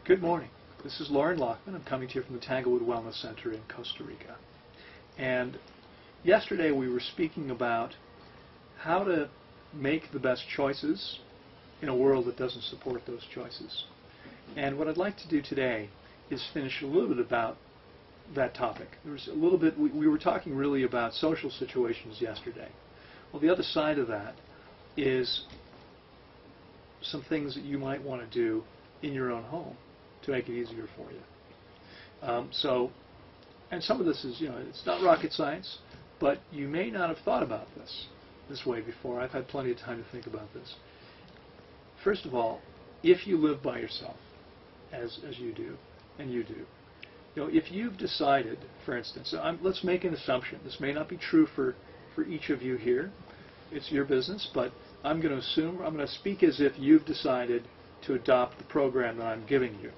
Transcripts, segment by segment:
Good morning. This is Loren Lockman. I'm coming to you from the Tanglewood Wellness Center in Costa Rica. And yesterday we were speaking about how to make the best choices in a world that doesn't support those choices. And what I'd like to do today is finish a little bit about that topic. There was a little bit, we were talking really about social situations yesterday. Well, the other side of that is some things that you might want to do in your own home to make it easier for you. And some of this is, it's not rocket science, but you may not have thought about this way before. I've had plenty of time to think about this. First of all, if you live by yourself, as you do, and you do, if you've decided, for instance, let's make an assumption. This may not be true for each of you here. It's your business, but I'm going to speak as if you've decided to adopt the program that I'm giving you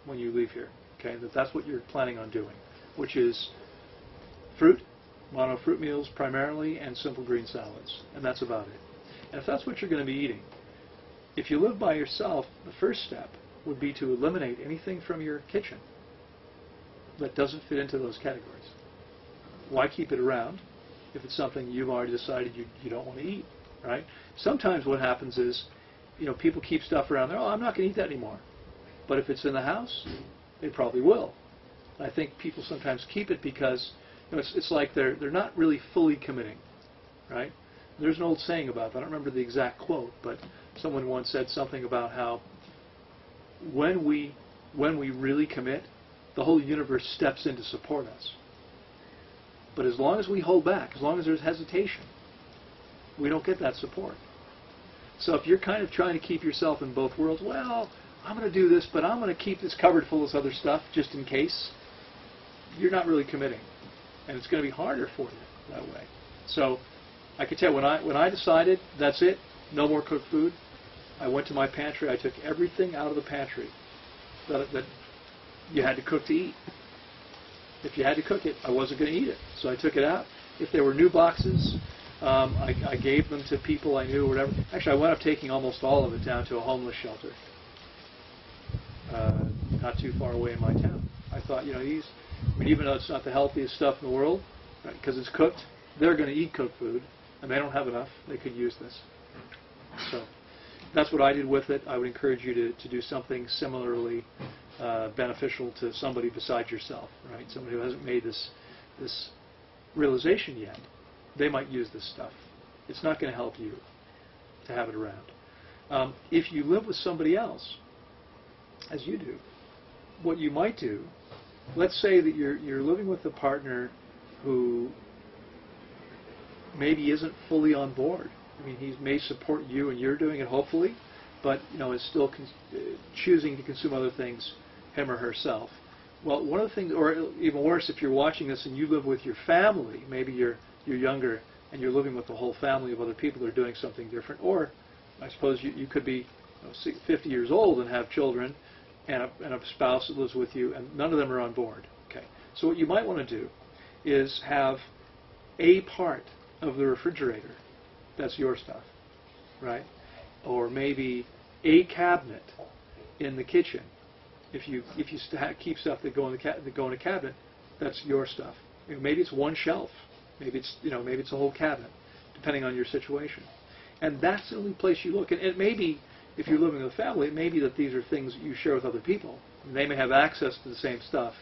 when you leave here. Okay, that's what you're planning on doing, which is fruit, mono fruit meals primarily, and simple green salads, and that's about it. And if that's what you're going to be eating, if you live by yourself, the first step would be to eliminate anything from your kitchen that doesn't fit into those categories. Why keep it around if it's something you've already decided you don't want to eat, right? Sometimes what happens is, people keep stuff around there. Oh, I'm not going to eat that anymore. But if it's in the house, they probably will. I think people sometimes keep it because it's like they're not really fully committing, right? There's an old saying about that. I don't remember the exact quote, but someone once said something about how when we really commit, the whole universe steps in to support us. But as long as we hold back, as long as there's hesitation, we don't get that support. So if you're kind of trying to keep yourself in both worlds, well, I'm going to do this, but I'm going to keep this cupboard full of this other stuff just in case, you're not really committing. And it's going to be harder for you that way. So I can tell you, when I decided, that's it, no more cooked food, I went to my pantry, I took everything out of the pantry that you had to cook to eat. If you had to cook it, I wasn't going to eat it. So I took it out. If there were new boxes, I gave them to people I knew or whatever. Actually, I wound up taking almost all of it down to a homeless shelter not too far away in my town. I thought, even though it's not the healthiest stuff in the world, right, because it's cooked, they're going to eat cooked food, and they don't have enough. They could use this. So that's what I did with it. I would encourage you to do something similarly beneficial to somebody besides yourself, right? Somebody who hasn't made this realization yet. They might use this stuff. It's not going to help you to have it around. If you live with somebody else, as you do, what you might do, let's say that you're living with a partner who maybe isn't fully on board. I mean, he may support you and you're doing it, hopefully, but is still choosing to consume other things, him or herself. Well, one of the things, or even worse, if you're watching this and you live with your family, maybe you're younger and you're living with a whole family of other people that are doing something different, or I suppose you could be 50 years old and have children and a spouse that lives with you, and none of them are on board. Okay, so what you might want to do is have a part of the refrigerator that's your stuff, right? Or maybe a cabinet in the kitchen. If you keep stuff that go in a cabinet, that's your stuff. Maybe it's one shelf. Maybe it's a whole cabinet, depending on your situation. And that's the only place you look. And it may be, if you're living with a family, it may be that these are things that you share with other people. And they may have access to the same stuff,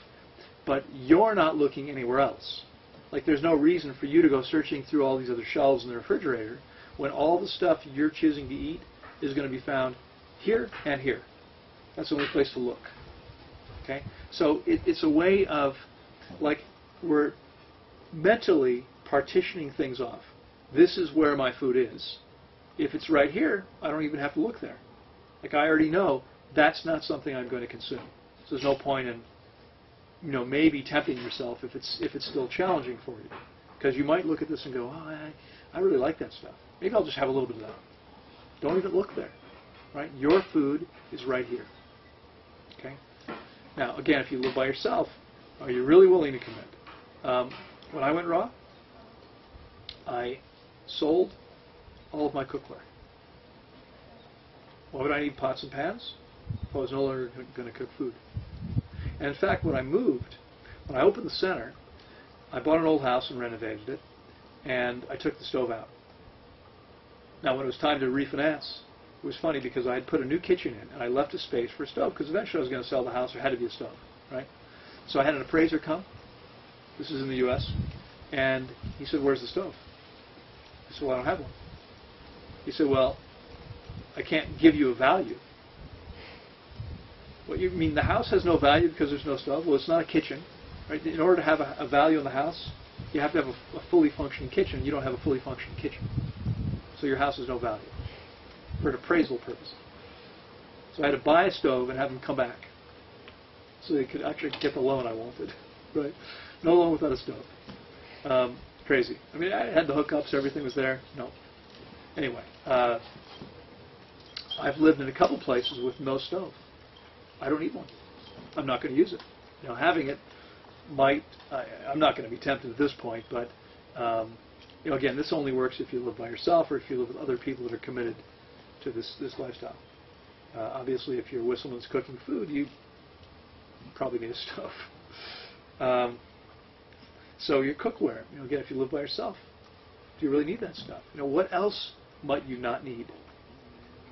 but you're not looking anywhere else. Like, there's no reason for you to go searching through all these other shelves in the refrigerator when all the stuff you're choosing to eat is going to be found here and here. That's the only place to look. Okay? So it's a way of, like, we're mentally partitioning things off. This is where my food is. If it's right here, I don't even have to look there. Like, I already know that's not something I'm going to consume. So there's no point in, maybe tempting yourself if it's still challenging for you. Because you might look at this and go, oh, I really like that stuff. Maybe I'll just have a little bit of that. Don't even look there. Right? Your food is right here. Okay? Now, again, if you live by yourself, are you really willing to commit? When I went raw, I sold all of my cookware. Why would I need pots and pans? I was no longer going to cook food. And in fact, when I moved, when I opened the center, I bought an old house and renovated it, and I took the stove out. Now, when it was time to refinance, it was funny because I had put a new kitchen in, and I left a space for a stove, because eventually I was going to sell the house. There had to be a stove, right? So I had an appraiser come. This is in the U.S. And he said, "Where's the stove?" I said, "Well, I don't have one." He said, "Well, I can't give you a value." What you mean, the house has no value because there's no stove? Well, it's not a kitchen, right? In order to have a value in the house, you have to have a fully functioning kitchen. You don't have a fully functioning kitchen. So your house has no value for an appraisal purpose. So I had to buy a stove and have them come back so they could actually get the loan I wanted, right? No loan without a stove. Crazy. I mean, I had the hookups, everything was there. No. Anyway, I've lived in a couple places with no stove. I don't need one. I'm not going to use it. You know, having it might, I'm not going to be tempted at this point, but you know, again, this only works if you live by yourself or if you live with other people that are committed to this lifestyle. Obviously, if you're with someone that's cooking food, you probably need a stove. So your cookware, you know, again, if you live by yourself, do you really need that stuff? You know, what else might you not need?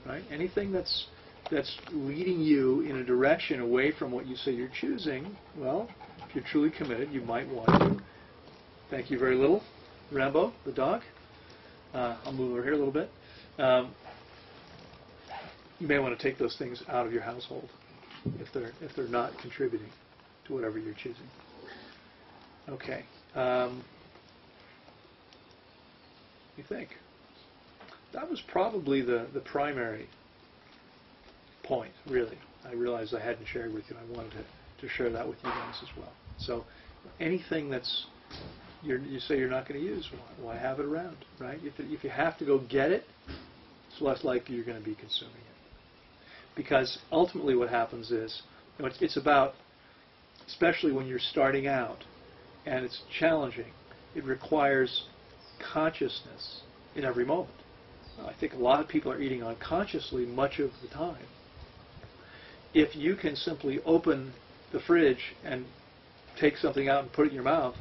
Right? Anything that's leading you in a direction away from what you say you're choosing, well, if you're truly committed, you might want to. Thank you very little. Rambo, the dog. I'll move over here a little bit. You may want to take those things out of your household if they're not contributing to whatever you're choosing. Okay. You think? That was probably the primary point, really. I realized I hadn't shared with you. I wanted to share that with you guys as well. So anything that's you say you're not going to use, why have it around, right? If you have to go get it, it's less likely you're going to be consuming it. Because ultimately what happens is, you know, it's about, especially when you're starting out and it's challenging, it requires consciousness in every moment. I think a lot of people are eating unconsciously much of the time. If you can simply open the fridge and take something out and put it in your mouth,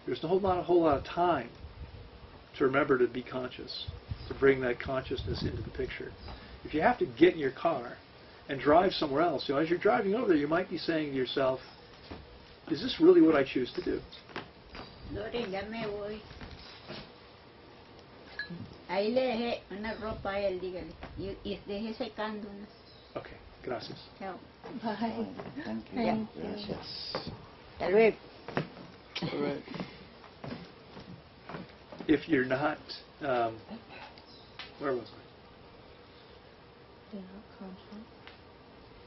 there's a whole lot of time to remember to be conscious, to bring that consciousness into the picture. If you have to get in your car and drive somewhere else, you know, as you're driving over there, you might be saying to yourself, is this really what I choose to do? Loren, ya me voy. Ahí le dejé una ropa a él, dígale. Y dejé secando unas. Okay, gracias. Chao. Bye. Thank you. Yeah. Gracias. Hasta luego. All right. If you're not, where was I? You're not conscious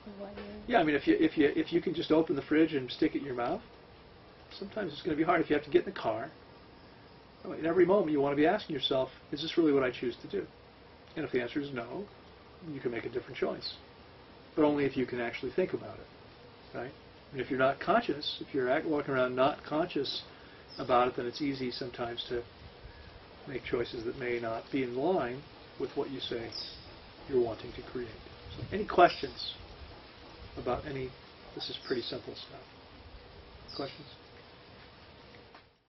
of what you're... Yeah, I mean, if you can just open the fridge and stick it in your mouth, sometimes it's going to be hard. If you have to get in the car, in every moment you want to be asking yourself, is this really what I choose to do? And if the answer is no, you can make a different choice. But only if you can actually think about it, right? And if you're not conscious, if you're walking around not conscious about it, then it's easy sometimes to make choices that may not be in line with what you say you're wanting to create. So any questions about any, this is pretty simple stuff. Questions?